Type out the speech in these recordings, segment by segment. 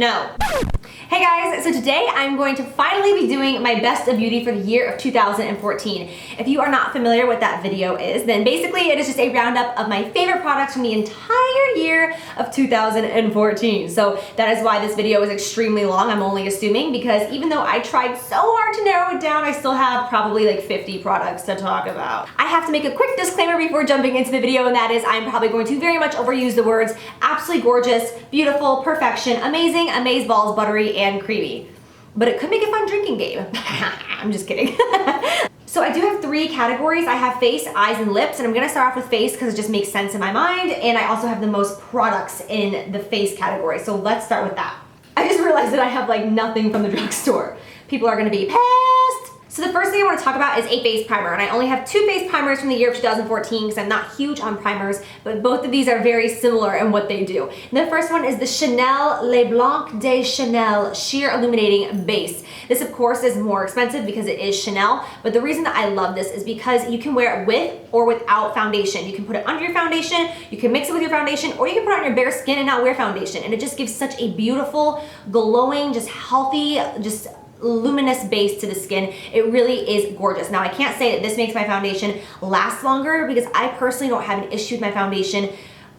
No. Hey guys, so today I'm going to finally be doing my best of beauty for the year of 2014. If you are not familiar with what that video is, then basically it is just a roundup of my favorite products from the entire year of 2014. So that is why this video is extremely long, I'm only assuming, because even though I tried so hard to narrow it down, I still have probably like 50 products to talk about. I have to make a quick disclaimer before jumping into the video, and that is I'm probably going to very much overuse the words absolutely gorgeous, beautiful, perfection, amazing, amazeballs, buttery, and creamy. But it could make a fun drinking game. I'm just kidding. So I do have 3 categories. I have face, eyes, and lips, and I'm gonna start off with face because it just makes sense in my mind, and I also have the most products in the face category. So let's start with that. I just realized that I have like nothing from the drugstore. People are gonna be pissed. So the first thing I want to talk about is a face primer, and I only have 2 face primers from the year of 2014 because I'm not huge on primers, but both of these are very similar in what they do. And the first one is the Chanel Le Blanc de Chanel Sheer Illuminating Base. This of course is more expensive because it is Chanel, but the reason that I love this is because you can wear it with or without foundation. You can put it under your foundation, you can mix it with your foundation, or you can put it on your bare skin and not wear foundation. And it just gives such a beautiful, glowing, just healthy, just luminous base to the skin. It really is gorgeous. Now I can't say that this makes my foundation last longer because I personally don't have an issue with my foundation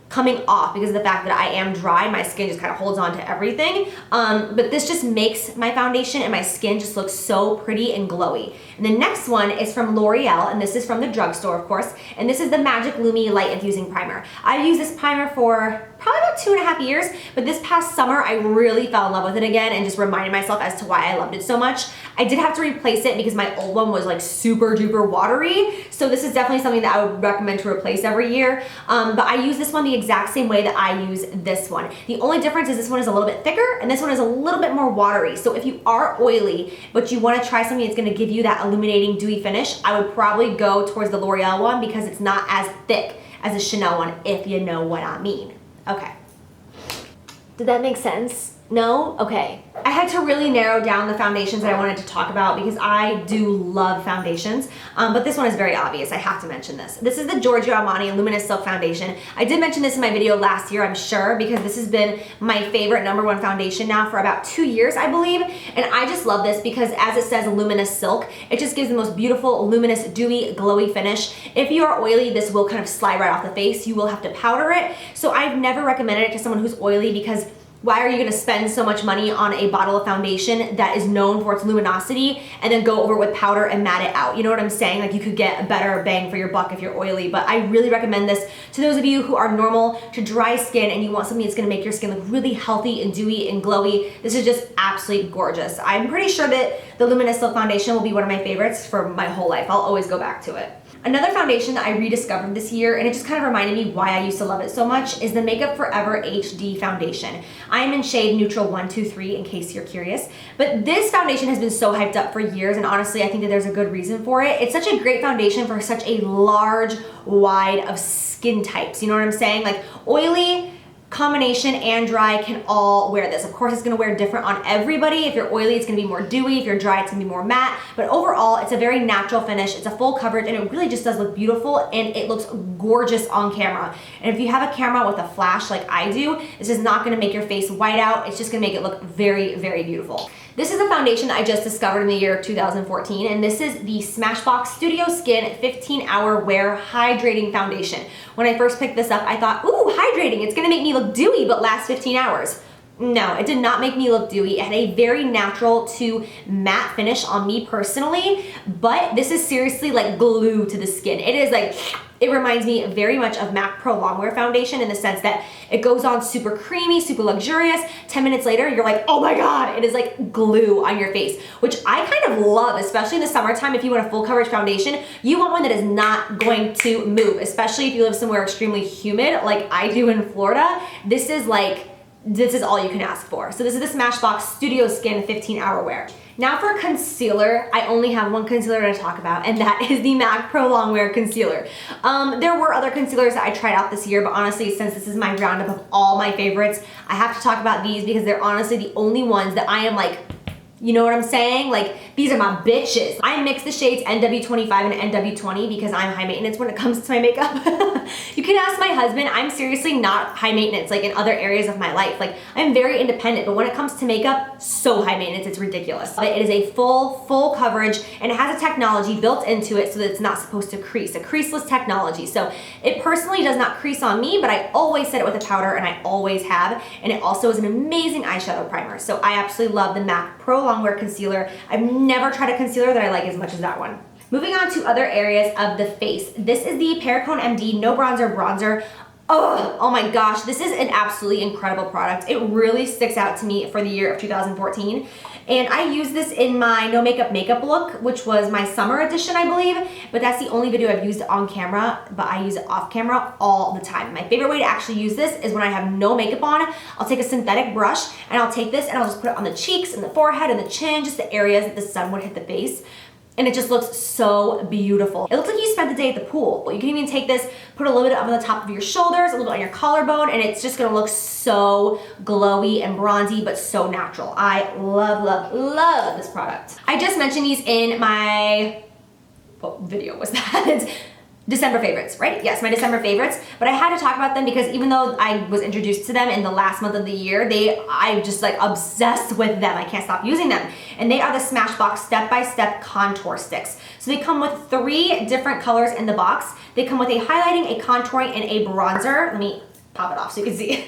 coming off because of the fact that I am dry. My skin just kind of holds on to everything. But this just makes my foundation and my skin just look so pretty and glowy. And the next one is from L'Oreal, and this is from the drugstore, of course. And this is the Magic Lumi Light Infusing Primer. I've used this primer for probably about 2.5 years, but this past summer I really fell in love with it again and just reminded myself as to why I loved it so much. I did have to replace it because my old one was like super duper watery, so this is definitely something that I would recommend to replace every year. But I use this one the exact same way that I use this one. The only difference is this one is a little bit thicker and this one is a little bit more watery. So if you are oily but you want to try something that's going to give you that illuminating dewy finish, I would probably go towards the L'Oreal one because it's not as thick as the Chanel one, if you know what I mean. Okay. Did that make sense? No? Okay. I had to really narrow down the foundations that I wanted to talk about because I do love foundations, but this one is very obvious. I have to mention this. This is the Giorgio Armani Luminous Silk Foundation. I did mention this in my video last year, I'm sure, because this has been my favorite #1 foundation now for about 2 years, I believe, and I just love this because as it says Luminous Silk, it just gives the most beautiful, luminous, dewy, glowy finish. If you are oily, this will kind of slide right off the face. You will have to powder it, so I've never recommended it to someone who's oily because why are you gonna spend so much money on a bottle of foundation that is known for its luminosity and then go over with powder and matte it out? You know what I'm saying? Like you could get a better bang for your buck if you're oily, but I really recommend this to those of you who are normal to dry skin and you want something that's gonna make your skin look really healthy and dewy and glowy. This is just absolutely gorgeous. I'm pretty sure that the Luminous Silk Foundation will be one of my favorites for my whole life. I'll always go back to it. Another foundation that I rediscovered this year, and it just kind of reminded me why I used to love it so much, is the Makeup Forever HD Foundation. I am in shade Neutral 123 in case you're curious, but this foundation has been so hyped up for years, and honestly I think that there's a good reason for it. It's such a great foundation for such a large, wide of skin types, you know what I'm saying? Like oily, combination, and dry can all wear this. Of course, it's gonna wear different on everybody. If you're oily, it's gonna be more dewy. If you're dry, it's gonna be more matte. But overall, it's a very natural finish. It's a full coverage, and it really just does look beautiful, and it looks gorgeous on camera. And if you have a camera with a flash like I do, this is not gonna make your face white out. It's just gonna make it look very, very beautiful. This is a foundation that I just discovered in the year of 2014, and this is the Smashbox Studio Skin 15-Hour Wear Hydrating Foundation. When I first picked this up, I thought, ooh, hydrating, it's gonna make me look dewy but last 15 hours. No, it did not make me look dewy. It had a very natural to matte finish on me personally, but this is seriously like glue to the skin. It is like, it reminds me very much of MAC Pro Longwear Foundation in the sense that it goes on super creamy, super luxurious. 10 minutes later, you're like, oh my God, it is like glue on your face, which I kind of love, especially in the summertime. If you want a full coverage foundation, you want one that is not going to move, especially if you live somewhere extremely humid like I do in Florida. This is all you can ask for. So this is the Smashbox Studio Skin 15-Hour Wear. Now for concealer, I only have one concealer to talk about, and that is the MAC Pro Longwear Concealer. There were other concealers that I tried out this year, but honestly, since this is my roundup of all my favorites, I have to talk about these because they're honestly the only ones that I am like You know what I'm saying? Like, these are my bitches. I mix the shades NW25 and NW20 because I'm high maintenance when it comes to my makeup. You can ask my husband, I'm seriously not high maintenance like in other areas of my life. Like, I'm very independent, but when it comes to makeup, so high maintenance, it's ridiculous. But it is a full coverage, and it has a technology built into it so that it's not supposed to crease, a creaseless technology. So it personally does not crease on me, but I always set it with a powder, and I always have. And it also is an amazing eyeshadow primer. So I absolutely love the MAC Pro Longwear Concealer. I've never tried a concealer that I like as much as that one. Moving on to other areas of the face. This is the Perricone MD No Bronzer. Oh my gosh, this is an absolutely incredible product. It really sticks out to me for the year of 2014. And I use this in my no makeup look, which was my summer edition, I believe. But that's the only video I've used on camera, but I use it off camera all the time. My favorite way to actually use this is when I have no makeup on. I'll take a synthetic brush and I'll take this and I'll just put it on the cheeks and the forehead and the chin, just the areas that the sun would hit the face. And it just looks so beautiful. It looks like you spent the day at the pool. But you can even take this, put a little bit on the top of your shoulders, a little bit on your collarbone, and it's just gonna look so glowy and bronzy, but so natural. I love this product. I just mentioned these in my, what video was that? December favorites, right? Yes, my December favorites. But I had to talk about them because even though I was introduced to them in the last month of the year, I'm just like obsessed with them. I can't stop using them. And they are the Smashbox Step-by-Step Contour Sticks. So they come with 3 different colors in the box. They come with a highlighting, a contouring, and a bronzer. Let me pop it off so you can see.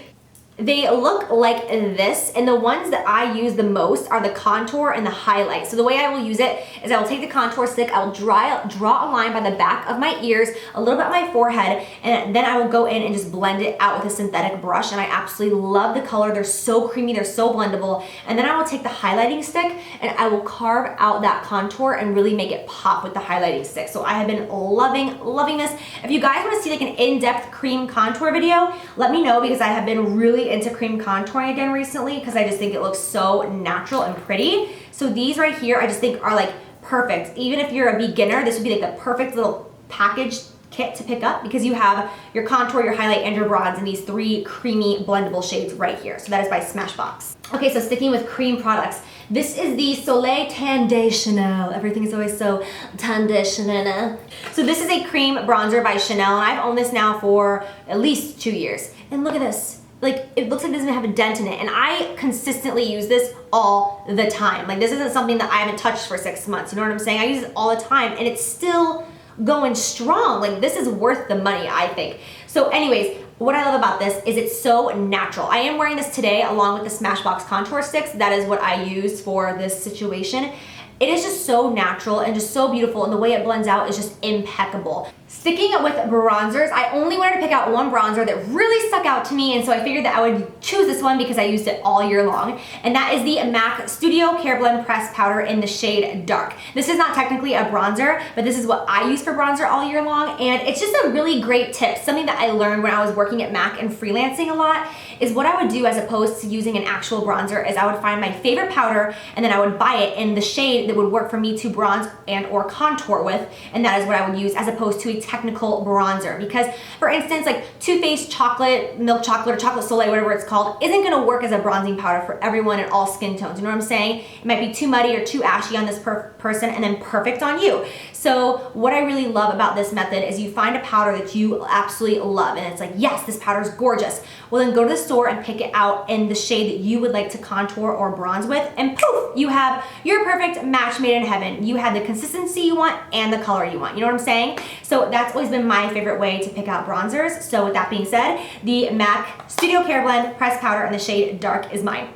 They look like this, and the ones that I use the most are the contour and the highlight. So the way I will use it is I will take the contour stick, I will draw a line by the back of my ears, a little bit on my forehead, and then I will go in and just blend it out with a synthetic brush, and I absolutely love the color. They're so creamy, they're so blendable. And then I will take the highlighting stick and I will carve out that contour and really make it pop with the highlighting stick. So I have been loving this. If you guys want to see like an in-depth cream contour video, let me know because I have been really into cream contouring again recently because I just think it looks so natural and pretty. So these right here I just think are like perfect. Even if you're a beginner, this would be like the perfect little package kit to pick up because you have your contour, your highlight, and your bronze in these 3 creamy blendable shades right here. So that is by Smashbox. Okay, so sticking with cream products, this is the Soleil Tendationnel. Everything is always so tendationnel. So this is a cream bronzer by Chanel, and I've owned this now for at least 2 years. And look at this. Like, it looks like it doesn't have a dent in it, and I consistently use this all the time. Like, this isn't something that I haven't touched for 6 months, you know what I'm saying? I use it all the time, and it's still going strong. Like, this is worth the money, I think. So anyways, what I love about this is it's so natural. I am wearing this today along with the Smashbox contour sticks. That is what I use for this situation. It is just so natural and just so beautiful, and the way it blends out is just impeccable. Sticking with bronzers, I only wanted to pick out one bronzer that really stuck out to me, and so I figured that I would choose this one because I used it all year long, and that is the MAC Studio Care Blend Pressed Powder in the shade Dark. This is not technically a bronzer, but this is what I use for bronzer all year long, and it's just a really great tip. Something that I learned when I was working at MAC and freelancing a lot is what I would do as opposed to using an actual bronzer is I would find my favorite powder and then I would buy it in the shade that would work for me to bronze and or contour with, and that is what I would use as opposed to a technical bronzer. Because for instance, like Too Faced Chocolate, Milk Chocolate, or Chocolate Soleil, whatever it's called, isn't gonna work as a bronzing powder for everyone in all skin tones. You know what I'm saying? It might be too muddy or too ashy on this person and then perfect on you. So what I really love about this method is you find a powder that you absolutely love and it's like, yes, this powder is gorgeous. Well, then go to the store and pick it out in the shade that you would like to contour or bronze with, and poof, you have your perfect match made in heaven. You have the consistency you want and the color you want. You know what I'm saying? So that's always been my favorite way to pick out bronzers. So with that being said, the MAC Studio Care Blend Pressed Powder in the shade Dark is mine.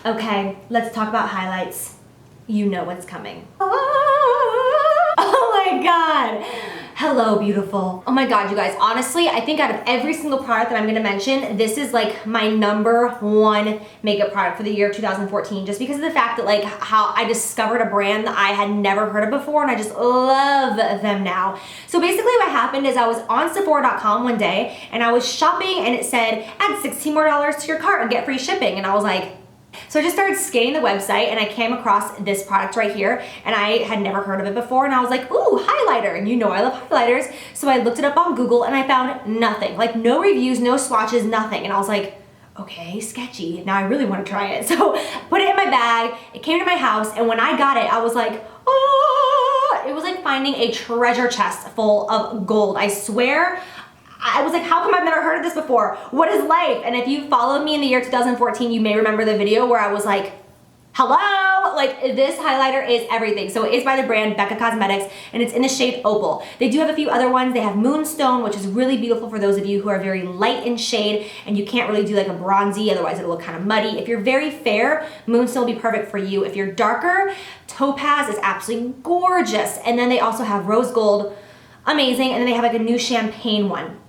Okay, let's talk about highlights. You know what's coming. Oh my God. Hello, beautiful. Oh my God, you guys, honestly, I think out of every single product that I'm gonna mention, this is like my #1 makeup product for the year 2014, just because of the fact that like how I discovered a brand that I had never heard of before and I just love them now. So basically what happened is I was on Sephora.com one day and I was shopping and it said, add $16 more to your cart and get free shipping. And I was like, so I just started scanning the website and I came across this product right here and I had never heard of it before and I was like, ooh, highlighter, and you know I love highlighters. So I looked it up on Google and I found nothing, like no reviews, no swatches, nothing. And I was like, okay, sketchy. Now I really want to try it. So put it in my bag. It came to my house, and when I got it, I was like, oh, it was like finding a treasure chest full of gold. I swear, I was like, how come I've never heard of this before? What is life? And if you followed me in the year 2014, you may remember the video where I was like, hello, like this highlighter is everything. So it is by the brand Becca Cosmetics, and it's in the shade Opal. They do have a few other ones. They have Moonstone, which is really beautiful for those of you who are very light in shade and you can't really do like a bronzy, otherwise it'll look kind of muddy. If you're very fair, Moonstone will be perfect for you. If you're darker, Topaz is absolutely gorgeous. And then they also have Rose Gold, amazing. And then they have like a new champagne one.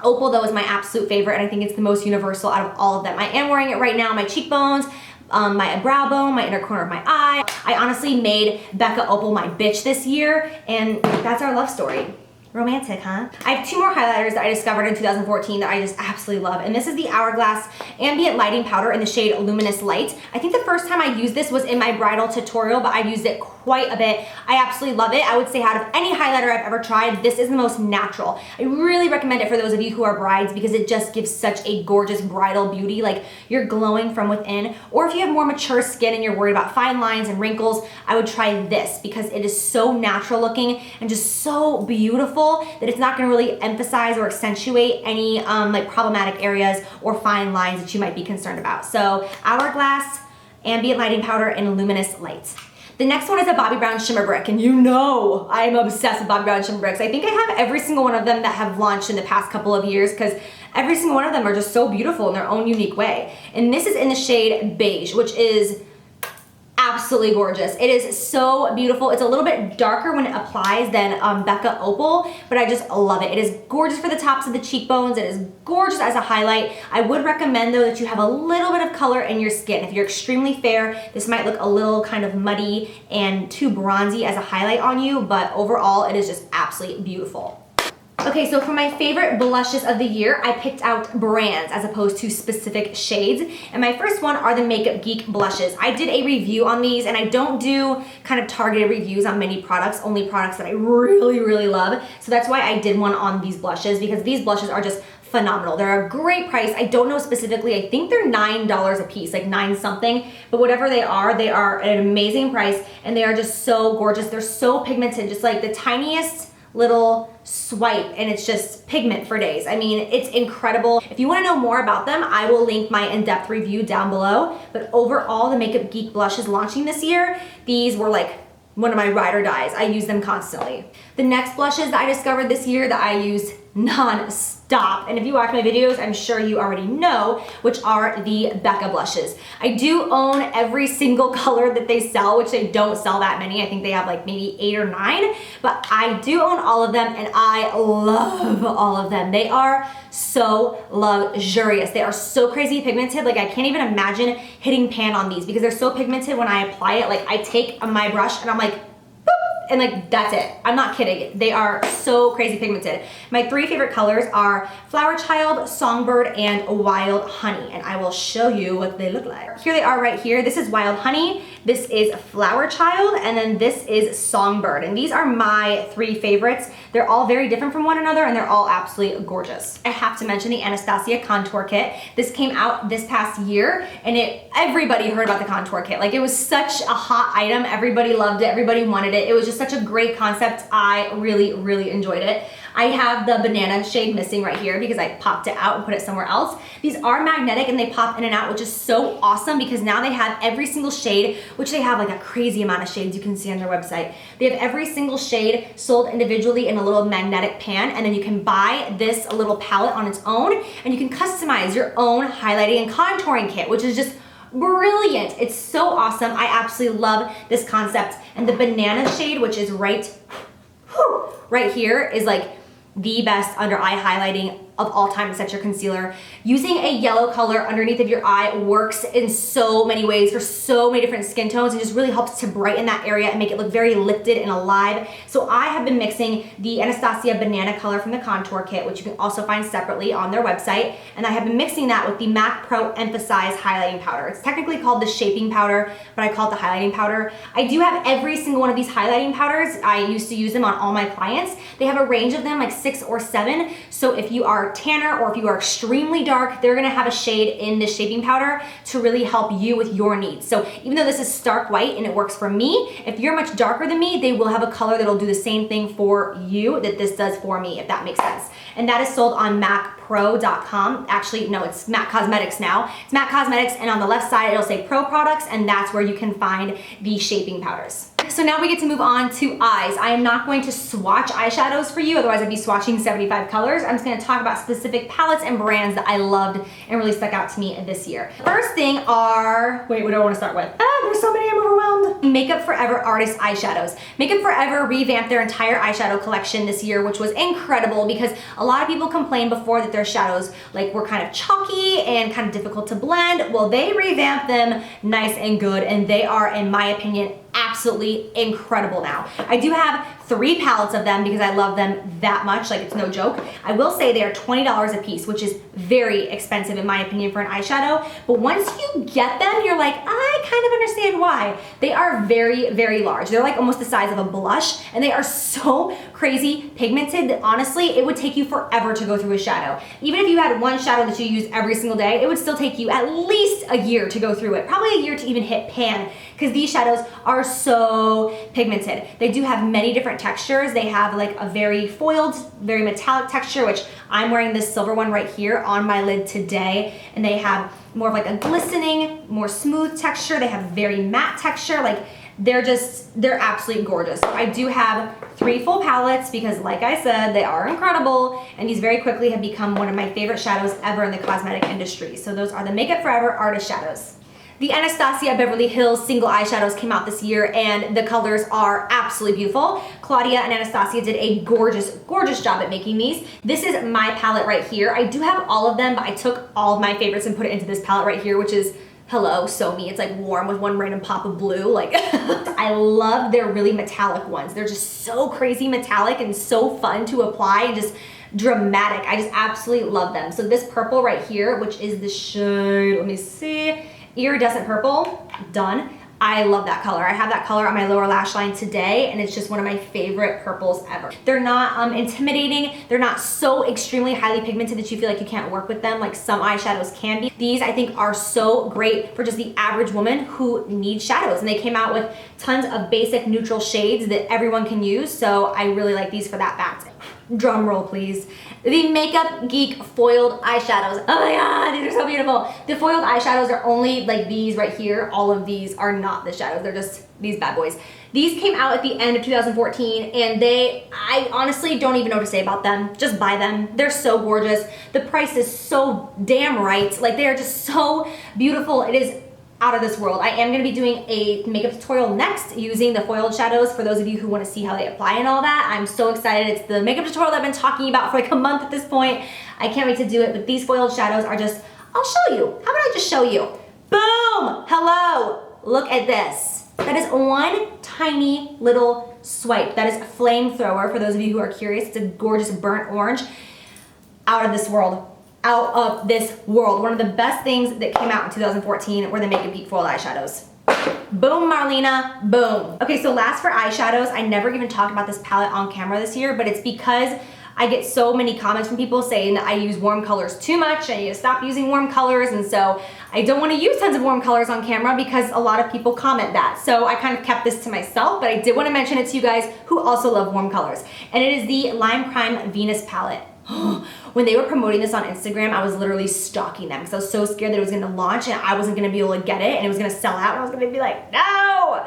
Opal though is my absolute favorite, and I think it's the most universal out of all of them. I am wearing it right now on my cheekbones, my brow bone, my inner corner of my eye. I honestly made Becca Opal my bitch this year, and that's our love story. Romantic, huh? I have two more highlighters that I discovered in 2014 that I just absolutely love, and this is the Hourglass Ambient Lighting Powder in the shade Luminous Light. I think the first time I used this was in my bridal tutorial, but I've used it quite a bit. I absolutely love it. I would say out of any highlighter I've ever tried, this is the most natural. I really recommend it for those of you who are brides because it just gives such a gorgeous bridal beauty, like you're glowing from within. Or if you have more mature skin and you're worried about fine lines and wrinkles, I would try this because it is so natural looking and just so beautiful that it's not gonna really emphasize or accentuate any like problematic areas or fine lines that you might be concerned about. So Hourglass Ambient Lighting Powder in Luminous Light. The next one is a Bobbi Brown Shimmer Brick, and you know I'm obsessed with Bobbi Brown Shimmer Bricks. I think I have every single one of them that have launched in the past couple of years because every single one of them are just so beautiful in their own unique way. And this is in the shade Beige, which is absolutely gorgeous. It is so beautiful. It's a little bit darker when it applies than Becca Opal, but I just love it. It is gorgeous for the tops of the cheekbones. It is gorgeous as a highlight. I would recommend though that you have a little bit of color in your skin. If you're extremely fair, this might look a little kind of muddy and too bronzy as a highlight on you, but overall it is just absolutely beautiful. Okay, so for my favorite blushes of the year, I picked out brands as opposed to specific shades. And my first one are the Makeup Geek blushes. I did a review on these, and I don't do kind of targeted reviews on many products, only products that I really, really love. So that's why I did one on these blushes, because these blushes are just phenomenal. They're a great price. I don't know specifically, I think they're $9 a piece, like 9 something, but whatever they are an amazing price, and they are just so gorgeous. They're so pigmented, just like the tiniest little swipe, and it's just pigment for days. I mean, it's incredible. If you want to know more about them, I will link my in-depth review down below. But overall, the Makeup Geek blushes launching this year, these were like one of my ride or dies. I use them constantly. The next blushes that I discovered this year that I use non-stop, and if you watch my videos, I'm sure you already know, which are the Becca blushes. I do own every single color that they sell, which they don't sell that many. I think they have like maybe 8 or 9, but I do own all of them, and I love all of them. They are so luxurious. They are so crazy pigmented. Like I can't even imagine hitting pan on these because they're so pigmented. When I apply it, like I take my brush and I'm like, and like that's it. I'm not kidding. They are so crazy pigmented. My 3 favorite colors are Flower Child, Songbird, and Wild Honey, and I will show you what they look like. Here they are right here. This is Wild Honey, this is Flower Child, and then this is Songbird, and these are my 3 favorites. They're all very different from one another, and they're all absolutely gorgeous. I have to mention the Anastasia Contour Kit. This came out this past year, and everybody heard about the Contour Kit. Like it was such a hot item. Everybody loved it. Everybody wanted it. It was just such a great concept. I really, really enjoyed it. I have the banana shade missing right here because I popped it out and put it somewhere else. These are magnetic and they pop in and out, which is so awesome because now they have every single shade, which they have like a crazy amount of shades you can see on their website. They have every single shade sold individually in a little magnetic pan, and then you can buy this little palette on its own, and you can customize your own highlighting and contouring kit, which is just brilliant. It's so awesome. I absolutely love this concept. And the banana shade, which is right here, is like the best under eye highlighting of all time to set your concealer. Using a yellow color underneath of your eye works in so many ways for so many different skin tones, and just really helps to brighten that area and make it look very lifted and alive. So I have been mixing the Anastasia banana color from the contour kit, which you can also find separately on their website, and I have been mixing that with the MAC Pro Emphasize highlighting powder. It's technically called the shaping powder, but I call it the highlighting powder. I do have every single one of these highlighting powders. I used to use them on all my clients. They have a range of them, like 6 or 7, so if you are are tanner or if you are extremely dark, they're gonna have a shade in this shaping powder to really help you with your needs. So even though this is stark white and it works for me, if you're much darker than me, they will have a color that'll do the same thing for you that this does for me, if that makes sense. And that is sold on MACpro.com. Actually, no, it's MAC Cosmetics now. It's MAC Cosmetics, and on the left side, it'll say Pro Products, and that's where you can find the shaping powders. So now we get to move on to eyes. I am not going to swatch eyeshadows for you, otherwise I'd be swatching 75 colors. I'm just gonna talk about specific palettes and brands that I loved and really stuck out to me this year. First thing are, wait, what do I wanna start with? There's so many, I'm overwhelmed. Makeup Forever Artist Eyeshadows. Makeup Forever revamped their entire eyeshadow collection this year, which was incredible because a lot of people complained before that their shadows were kind of chalky and kind of difficult to blend. Well, they revamped them nice and good, and they are, in my opinion, absolutely incredible now. I do have 3 palettes of them because I love them that much, it's no joke. I will say they are $20 a piece, which is very expensive in my opinion for an eyeshadow, but once you get them, you're like, I kind of understand why. They are very, very large. They're almost the size of a blush, and they are so crazy pigmented that honestly, it would take you forever to go through a shadow. Even if you had one shadow that you use every single day, it would still take you at least a year to go through it, probably a year to even hit pan, because these shadows are so pigmented. They do have many different textures. They have a very foiled, very metallic texture, which I'm wearing this silver one right here on my lid today, and they have more of a glistening, more smooth texture. They have very matte texture. They're absolutely gorgeous. So I do have 3 full palettes because like I said, they are incredible, and these very quickly have become one of my favorite shadows ever in the cosmetic industry. So those are the Makeup Forever Artist Shadows. The Anastasia Beverly Hills single eyeshadows came out this year, and the colors are absolutely beautiful. Claudia and Anastasia did a gorgeous, gorgeous job at making these. This is my palette right here. I do have all of them, but I took all of my favorites and put it into this palette right here, which is Hello, So Me. It's warm with one random pop of blue. I love their really metallic ones. They're just so crazy metallic and so fun to apply and just dramatic. I just absolutely love them. So this purple right here, which is the shade, let me see, Iridescent Purple, done. I love that color. I have that color on my lower lash line today, and it's just one of my favorite purples ever. They're not intimidating. They're not so extremely highly pigmented that you feel like you can't work with them like some eyeshadows can be. These, I think, are so great for just the average woman who needs shadows, and they came out with tons of basic neutral shades that everyone can use, so I really like these for that fact. Drum roll, please. The Makeup Geek foiled eyeshadows. Oh my god, these are so beautiful. The foiled eyeshadows are only these right here. All of these are not the shadows. They're just these bad boys. These came out at the end of 2014, and I honestly don't even know what to say about them. Just buy them. They're so gorgeous. The price is so damn right. They are just so beautiful. It is out of this world. I am going to be doing a makeup tutorial next using the foiled shadows for those of you who want to see how they apply and all that. I'm so excited. It's the makeup tutorial that I've been talking about for a month at this point. I can't wait to do it, but these foiled shadows are just, I'll show you. How about I just show you? Boom! Hello! Look at this. That is one tiny little swipe. That is a flamethrower for those of you who are curious. It's a gorgeous burnt orange. Out of this world. Out of this world. One of the best things that came out in 2014 were the Makeup Geek foiled eyeshadows. Boom, Marlena, boom. Okay, so last for eyeshadows, I never even talked about this palette on camera this year, but it's because I get so many comments from people saying that I use warm colors too much, I need to stop using warm colors, and so I don't want to use tons of warm colors on camera because a lot of people comment that. So I kind of kept this to myself, but I did want to mention it to you guys who also love warm colors. And it is the Limecrime Venus palette. When they were promoting this on Instagram, I was literally stalking them because I was so scared that it was going to launch and I wasn't going to be able to get it and it was going to sell out and I was going to be like, no!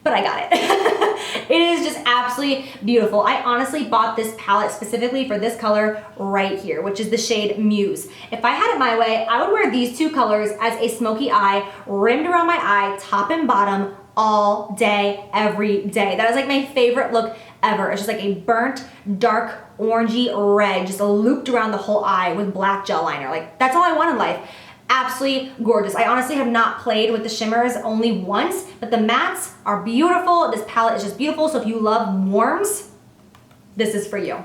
But I got it. It is just absolutely beautiful. I honestly bought this palette specifically for this color right here, which is the shade Muse. If I had it my way, I would wear these 2 colors as a smoky eye, rimmed around my eye, top and bottom, all day, every day. That is my favorite look ever. It's just a burnt, dark, orangey red, just looped around the whole eye with black gel liner. That's all I want in life. Absolutely gorgeous. I honestly have not played with the shimmers only once, but the mattes are beautiful. This palette is just beautiful, so if you love warms, this is for you.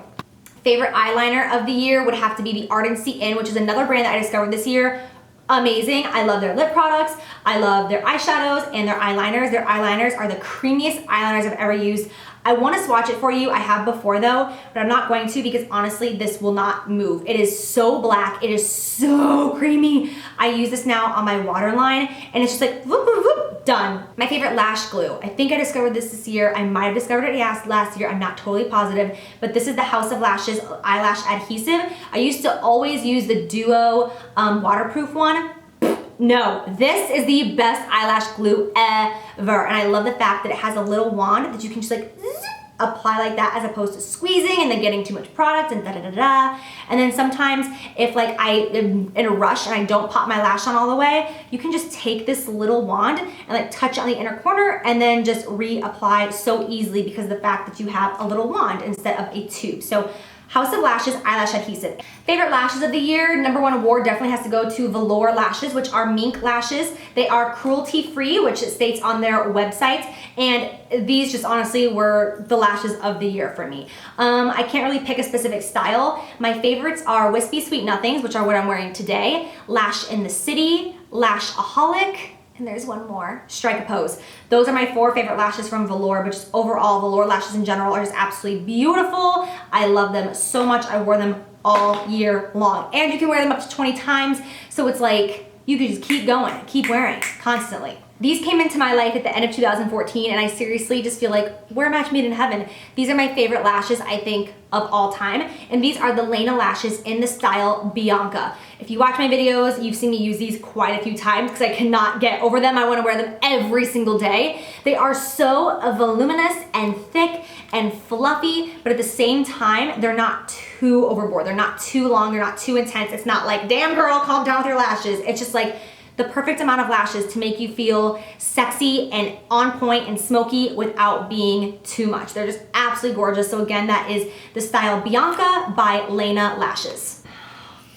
Favorite eyeliner of the year would have to be the Ardency Inn, which is another brand that I discovered this year. Amazing. I love their lip products. I love their eyeshadows and their eyeliners. Their eyeliners are the creamiest eyeliners I've ever used. I want to swatch it for you. I have before though, but I'm not going to because honestly, this will not move. It is so black. It is so creamy. I use this now on my waterline and it's just like, whoop, whoop, whoop, done. My favorite lash glue. I think I discovered this year. I might have discovered it last year. I'm not totally positive, but this is the House of Lashes Eyelash Adhesive. I used to always use the Duo waterproof one. No, this is the best eyelash glue ever. And I love the fact that it has a little wand that you can just like apply like that as opposed to squeezing and then getting too much product and da-da-da-da. And then sometimes if like I am in a rush and I don't pop my lash on all the way, you can just take this little wand and like touch on the inner corner and then just reapply so easily because of the fact that you have a little wand instead of a tube. So House of Lashes Eyelash Adhesive. Favorite lashes of the year, #1 award definitely has to go to VELOUR lashes, which are mink lashes. They are cruelty-free, which it states on their website, and these just honestly were the lashes of the year for me. I can't really pick a specific style. My favorites are Wispy Sweet Nothings, which are what I'm wearing today, Lash in the City, Lashaholic, and there's one more, Strike a Pose. Those are my 4 favorite lashes from VELOUR, but just overall, VELOUR lashes in general are just absolutely beautiful. I love them so much. I wore them all year long. And you can wear them up to 20 times, so it's like, you can just keep going, keep wearing, constantly. These came into my life at the end of 2014, and I seriously just feel like we're a match made in heaven. These are my favorite lashes, I think, of all time, and these are the Lena lashes in the style Bianca. If you watch my videos, you've seen me use these quite a few times because I cannot get over them. I want to wear them every single day. They are so voluminous and thick and fluffy, but at the same time, they're not too overboard. They're not too long, they're not too intense. It's not like, damn girl, calm down with your lashes. It's just like the perfect amount of lashes to make you feel sexy and on point and smoky without being too much. They're just absolutely gorgeous. So again, that is the style Bianca by Lena Lashes.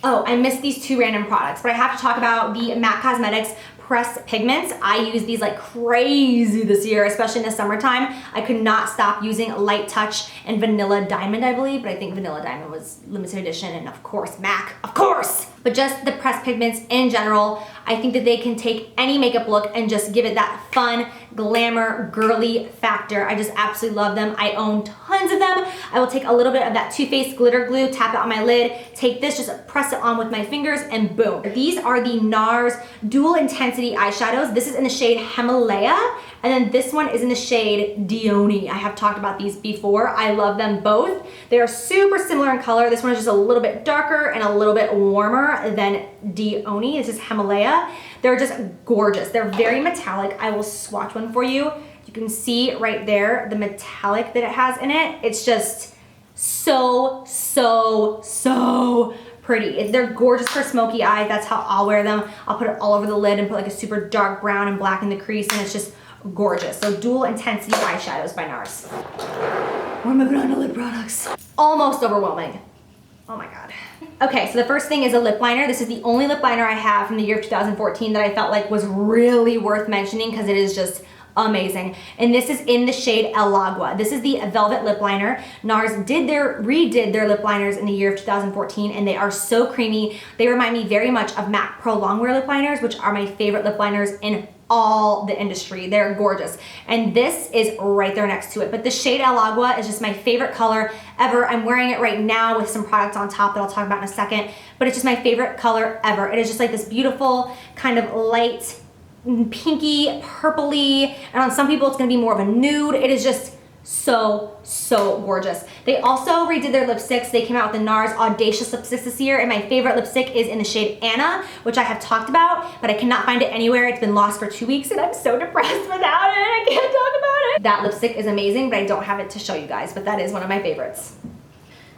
Oh, I missed these 2 random products, but I have to talk about the MAC Cosmetics Pressed Pigments. I use these like crazy this year, especially in the summertime. I could not stop using Light Touch and Vanilla Diamond, I believe, but I think Vanilla Diamond was limited edition, and of course MAC, of course! But just the pressed pigments in general, I think that they can take any makeup look and just give it that fun, glamour, girly factor. I just absolutely love them. I own tons of them. I will take a little bit of that Too Faced glitter glue, tap it on my lid, take this, just press it on with my fingers, and boom. These are the Nars Dual Intensity eyeshadows. This is in the shade Himalaya, and then this one is in the shade Dione. I have talked about these before. I love them both. They are super similar in color. This one is just a little bit darker and a little bit warmer than Dione. This is Himalaya. They're just gorgeous. They're very metallic. I will swatch one for you. You can see right there the metallic that it has in it. It's just so, so, so pretty. They're gorgeous for smoky eyes. That's how I'll wear them. I'll put it all over the lid and put like a super dark brown and black in the crease, and it's just gorgeous. So Dual Intensity eyeshadows by Nars. We're moving on to lip products. Almost overwhelming. Oh my God. Okay, so the first thing is a lip liner. This is the only lip liner I have from the year of 2014 that I felt like was really worth mentioning because it is just amazing. And this is in the shade El Agua. This is the Velvet Lip Liner. Nars redid their lip liners in the year of 2014, and they are so creamy. They remind me very much of MAC Pro Longwear lip liners, which are my favorite lip liners in all the industry. They're gorgeous. And this is right there next to it. But the shade El Agua is just my favorite color ever. I'm wearing it right now with some products on top that I'll talk about in a second, but it's just my favorite color ever. It is just like this beautiful kind of light pinky, purpley, and on some people it's gonna be more of a nude. It is just so, so gorgeous. They also redid their lipsticks. They came out with the Nars Audacious lipsticks this year, and my favorite lipstick is in the shade Anna, which I have talked about, but I cannot find it anywhere. It's been lost for 2 weeks, and I'm so depressed without it. I can't talk about it. That lipstick is amazing, but I don't have it to show you guys, but that is one of my favorites.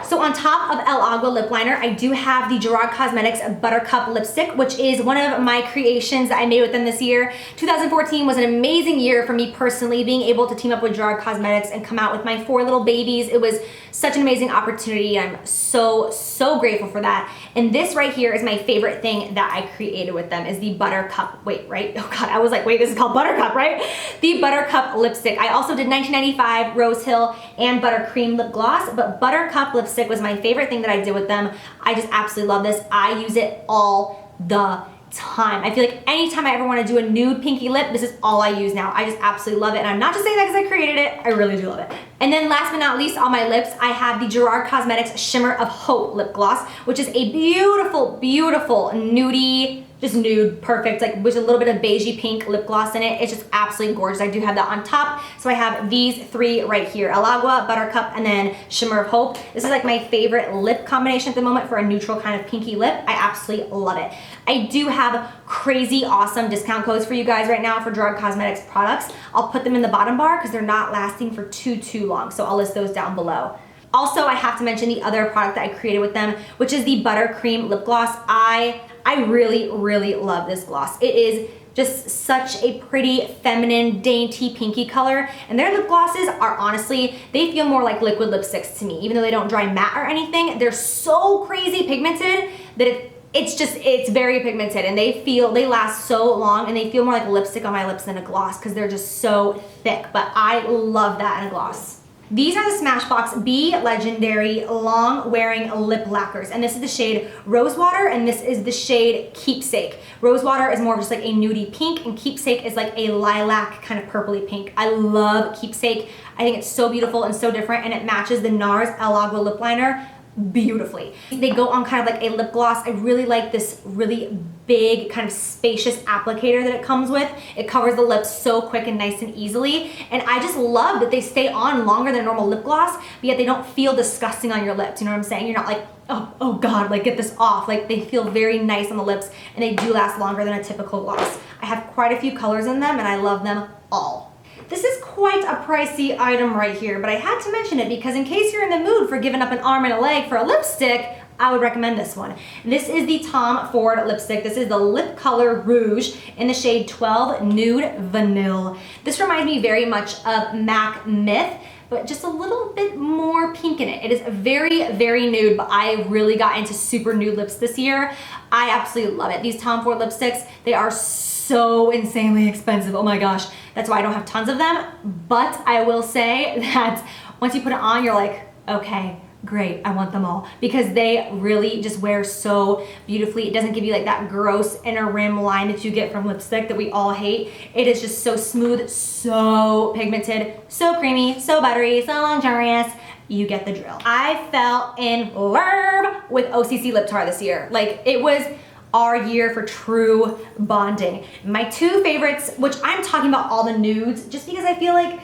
So on top of El Agua lip liner, I do have the Gerard Cosmetics Buttercup lipstick, which is one of my creations that I made with them this year. 2014 was an amazing year for me personally, being able to team up with Gerard Cosmetics and come out with my 4 little babies. It was such an amazing opportunity. I'm so, so grateful for that. And this right here is my favorite thing that I created with them, is the Buttercup, wait, right? Oh God, I was like, wait, this is called Buttercup, right? The Buttercup lipstick. I also did 1995 Rose Hill and Buttercream lip gloss, but Buttercup lipstick was my favorite thing that I did with them. I just absolutely love this. I use it all the time. I feel like anytime I ever want to do a nude pinky lip, this is all I use now. I just absolutely love it. And I'm not just saying that because I created it. I really do love it. And then last but not least, on my lips, I have the Gerard Cosmetics Shimmer of Hope lip gloss, which is a beautiful, beautiful nudie, just nude, perfect, like with a little bit of beigey pink lip gloss in it. It's just absolutely gorgeous. I do have that on top. So I have these three right here, El Agua, Buttercup, and then Shimmer of Hope. This is like my favorite lip combination at the moment for a neutral kind of pinky lip. I absolutely love it. I do have crazy awesome discount codes for you guys right now for Gerard Cosmetics products. I'll put them in the bottom bar because they're not lasting for too long. So I'll list those down below. Also, I have to mention the other product that I created with them, which is the Buttercream lip gloss. I really, really love this gloss. It is just such a pretty, feminine, dainty, pinky color. And their lip glosses are honestly, they feel more like liquid lipsticks to me. Even though they don't dry matte or anything, they're so crazy pigmented that it's very pigmented, and they last so long, and they feel more like lipstick on my lips than a gloss because they're just so thick. But I love that in a gloss. These are the Smashbox Be Legendary Long Wearing Lip Lacquers, and this is the shade Rosewater, and this is the shade Keepsake. Rosewater is more of just like a nudie pink, and Keepsake is like a lilac kind of purpley pink. I love Keepsake. I think it's so beautiful and so different, and it matches the Nars El Agua lip liner beautifully. They go on kind of like a lip gloss. I really like this really big kind of spacious applicator that it comes with. It covers the lips so quick and nice and easily, and I just love that they stay on longer than a normal lip gloss, but yet they don't feel disgusting on your lips. You know what I'm saying? You're not like, oh god, like get this off. Like they feel very nice on the lips, and they do last longer than a typical gloss. I have quite a few colors in them, and I love them all. This is quite a pricey item right here, but I had to mention it because in case you're in the mood for giving up an arm and a leg for a lipstick, I would recommend this one. This is the Tom Ford lipstick. This is the Lip Color Rouge in the shade 12 Nude Vanille. This reminds me very much of MAC Myth, but just a little bit more pink in it. It is very, very nude, but I really got into super nude lips this year. I absolutely love it. These Tom Ford lipsticks, they are so insanely expensive. Oh my gosh. That's why I don't have tons of them, but I will say that once you put it on, you're like, okay, great, I want them all, because they really just wear so beautifully. It doesn't give you like that gross inner rim line that you get from lipstick that we all hate. It is just so smooth, so pigmented, so creamy, so buttery, so luxurious. You get the drill. I fell in love with OCC Lip Tar this year. Like, it was our year for true bonding. My two favorites, which I'm talking about all the nudes, just because I feel like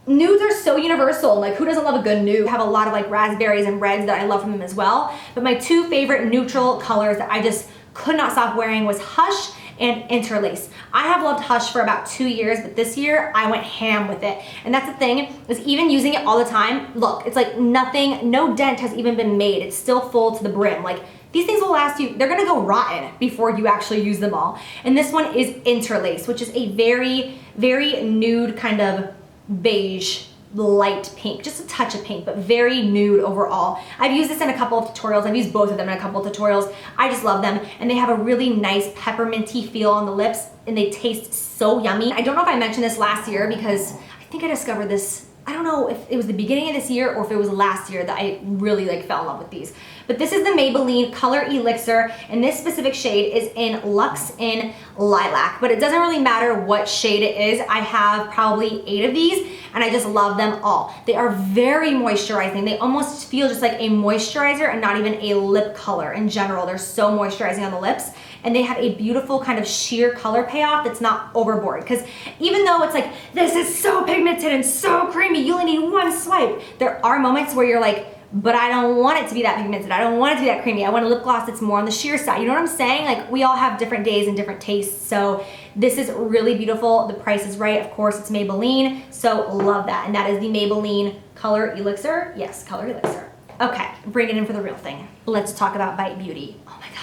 nudes are so universal. Like, who doesn't love a good nude? I have a lot of like raspberries and reds that I love from them as well. But my two favorite neutral colors that I just could not stop wearing was Hush and Interlace. I have loved Hush for about 2 years, but this year I went ham with it. And that's the thing, is even using it all the time, look, it's like nothing, no dent has even been made. It's still full to the brim. Like, these things will last you, they're gonna go rotten before you actually use them all. And this one is Interlace, which is a very, very nude kind of beige, light pink, just a touch of pink, but very nude overall. I've used this in a couple of tutorials. I've used both of them in a couple of tutorials. I just love them, and they have a really nice pepperminty feel on the lips, and they taste so yummy. I don't know if I mentioned this last year because I think I discovered this, I don't know if it was the beginning of this year or if it was last year that I really like fell in love with these. But this is the Maybelline Color Elixir, and this specific shade is in Luxe in Lilac. But it doesn't really matter what shade it is. I have probably 8 of these, and I just love them all. They are very moisturizing. They almost feel just like a moisturizer and not even a lip color in general. They're so moisturizing on the lips. And they have a beautiful kind of sheer color payoff that's not overboard. Because even though it's like, this is so pigmented and so creamy, you only need one swipe, there are moments where you're like, but I don't want it to be that pigmented. I don't want it to be that creamy. I want a lip gloss that's more on the sheer side. You know what I'm saying? Like, we all have different days and different tastes. So this is really beautiful. The price is right. Of course, it's Maybelline. So love that. And that is the Maybelline Color Elixir. Yes, Color Elixir. Okay, bring it in for the real thing. Let's talk about Bite Beauty. Oh my God.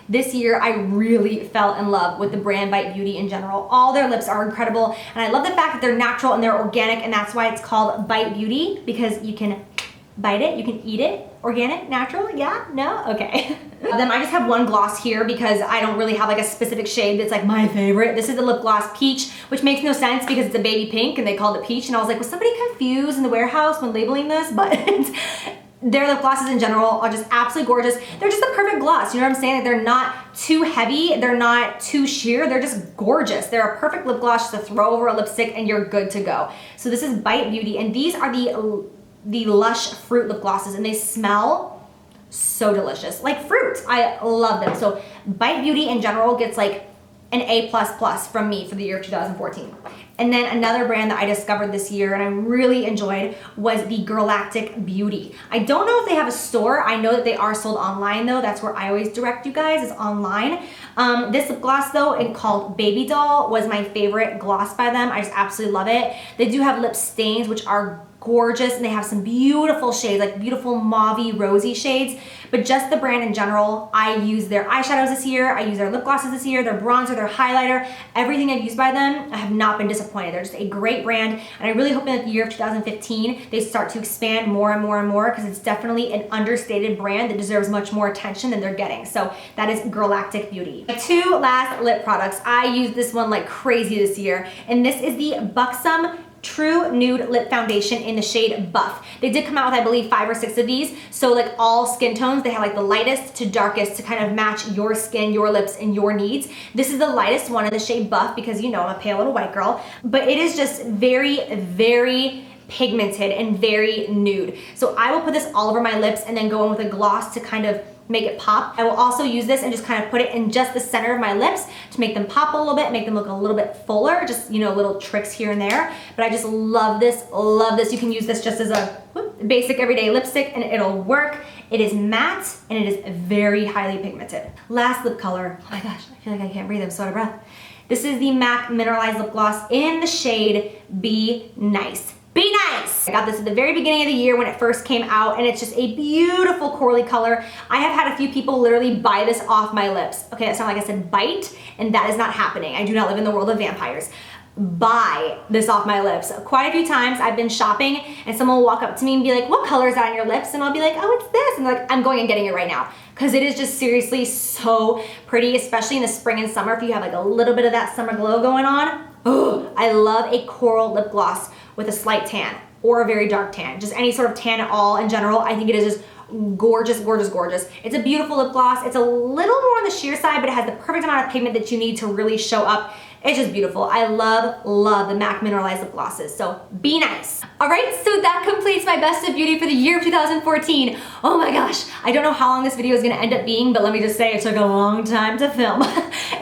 This year, I really fell in love with the brand Bite Beauty in general. All their lips are incredible. And I love the fact that they're natural and they're organic. And that's why it's called Bite Beauty, because you can bite it, you can eat it. Organic, natural, yeah, no, okay. Then I just have one gloss here because I don't really have like a specific shade that's like my favorite. This is the Lip Gloss Peach, which makes no sense because it's a baby pink and they called it peach. And I was like, was somebody confused in the warehouse when labeling this? But their lip glosses in general are just absolutely gorgeous. They're just the perfect gloss, you know what I'm saying? Like, they're not too heavy, they're not too sheer, they're just gorgeous. They're a perfect lip gloss just to throw over a lipstick and you're good to go. So this is Bite Beauty, and these are the Lush fruit lip glosses, and they smell so delicious, like fruit. I love them. So Bite Beauty in general gets like an A++ from me for the year of 2014. And then another brand that I discovered this year and I really enjoyed was the Girlactic Beauty. I don't know if they have a store. I know that they are sold online though. That's where I always direct you guys, is online. This lip gloss though, and called Baby Doll, was my favorite gloss by them. I just absolutely love it. They do have lip stains, which are gorgeous, and they have some beautiful shades, like beautiful mauvey, rosy shades. But just the brand in general, I use their eyeshadows this year, I use their lip glosses this year, their bronzer, their highlighter, everything I've used by them, I have not been disappointed. They're just a great brand, and I really hope in the year of 2015 they start to expand more and more and more, because it's definitely an understated brand that deserves much more attention than they're getting. So that is Girlactic Beauty. My two last lip products, I used this one like crazy this year, and this is the Buxom True Nude Lip Foundation in the shade Buff. They did come out with, I believe, 5 or 6 of these. So like all skin tones, they have like the lightest to darkest to kind of match your skin, your lips, and your needs. This is the lightest one in the shade Buff because, you know, I'm a pale little white girl, but it is just very, very pigmented and very nude. So I will put this all over my lips and then go in with a gloss to kind of make it pop. I will also use this and just kind of put it in just the center of my lips to make them pop a little bit, make them look a little bit fuller, just, you know, little tricks here and there. But I just love this, love this. You can use this just as a basic everyday lipstick and it'll work. It is matte and it is very highly pigmented. Last lip color. Oh my gosh, I feel like I can't breathe, I'm so out of breath. This is the MAC Mineralized Lip Gloss in the shade Be Nice. Be Nice! I got this at the very beginning of the year when it first came out, and it's just a beautiful corally color. I have had a few people literally buy this off my lips. Okay, that sounded like I said bite, and that is not happening. I do not live in the world of vampires. Buy this off my lips. Quite a few times I've been shopping and someone will walk up to me and be like, what color is that on your lips? And I'll be like, oh, it's this. And they're like, I'm going and getting it right now. Because it is just seriously so pretty, especially in the spring and summer if you have like a little bit of that summer glow going on. Oh, I love a coral lip gloss with a slight tan or a very dark tan. Just any sort of tan at all in general. I think it is just gorgeous, gorgeous, gorgeous. It's a beautiful lip gloss. It's a little more on the sheer side, but it has the perfect amount of pigment that you need to really show up. It's just beautiful. I love, love the MAC Mineralized Lip Glosses, so Be Nice. All right, so that completes my best of beauty for the year of 2014. Oh my gosh, I don't know how long this video is gonna end up being, but let me just say it took a long time to film.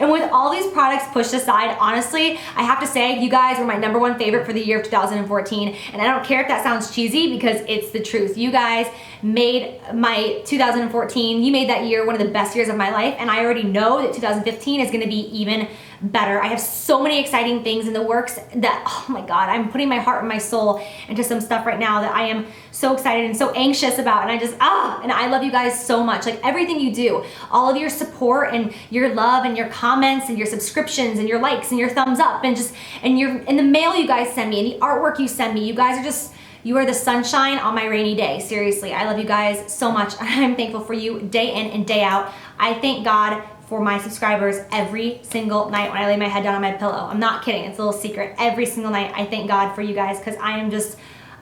And with all these products pushed aside, honestly, I have to say you guys were my #1 favorite for the year of 2014. And I don't care if that sounds cheesy because it's the truth. You guys made my 2014, you made that year one of the best years of my life, and I already know that 2015 is gonna be even better. I have so many exciting things in the works that, oh my God, I'm putting my heart and my soul into some stuff right now that I am so excited and so anxious about. And I just, and I love you guys so much. Like everything you do, all of your support and your love and your comments and your subscriptions and your likes and your thumbs up and just, and the mail you guys send me and the artwork you send me. You guys are just, you are the sunshine on my rainy day. Seriously, I love you guys so much. I'm thankful for you day in and day out. I thank God for my subscribers every single night when I lay my head down on my pillow. I'm not kidding, it's a little secret. Every single night I thank God for you guys because I'm the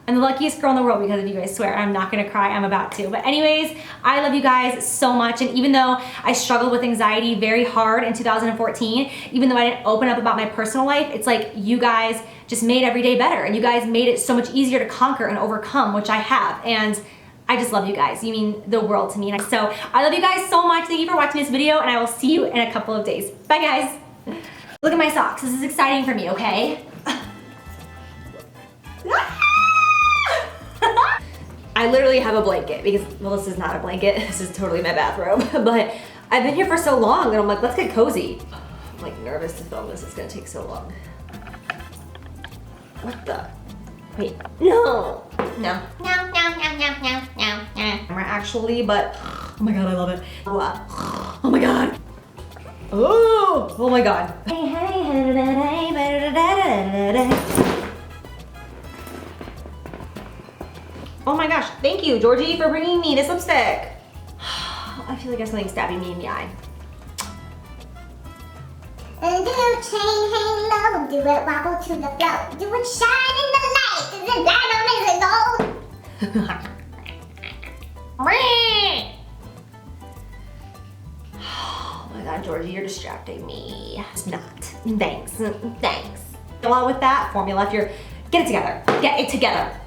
luckiest girl in the world because of you guys, swear. I'm not gonna cry, I'm about to. But anyways, I love you guys so much, and even though I struggled with anxiety very hard in 2014, even though I didn't open up about my personal life, it's like you guys just made every day better, and you guys made it so much easier to conquer and overcome, which I have. And I just love you guys. You mean the world to me. So I love you guys so much. Thank you for watching this video, and I will see you in a couple of days. Bye, guys. Look at my socks. This is exciting for me, okay? I literally have a blanket because, well, this is not a blanket. This is totally my bathrobe. But I've been here for so long that I'm like, let's get cozy. I'm like nervous to film this. It's gonna take so long. What the? Wait, no. No. Actually, but oh my God, I love it. Oh my God. Oh my God. Oh my gosh, thank you, Georgie, for bringing me this lipstick. I feel like I have something stabbing me in the eye. Do chain hang low, do it wobble to the flow, do it shine in the light, is it diamond, is it gold? God, Georgie, you're distracting me. It's not. Thanks. Thanks. Along with that formula, if you're, get it together. Get it together.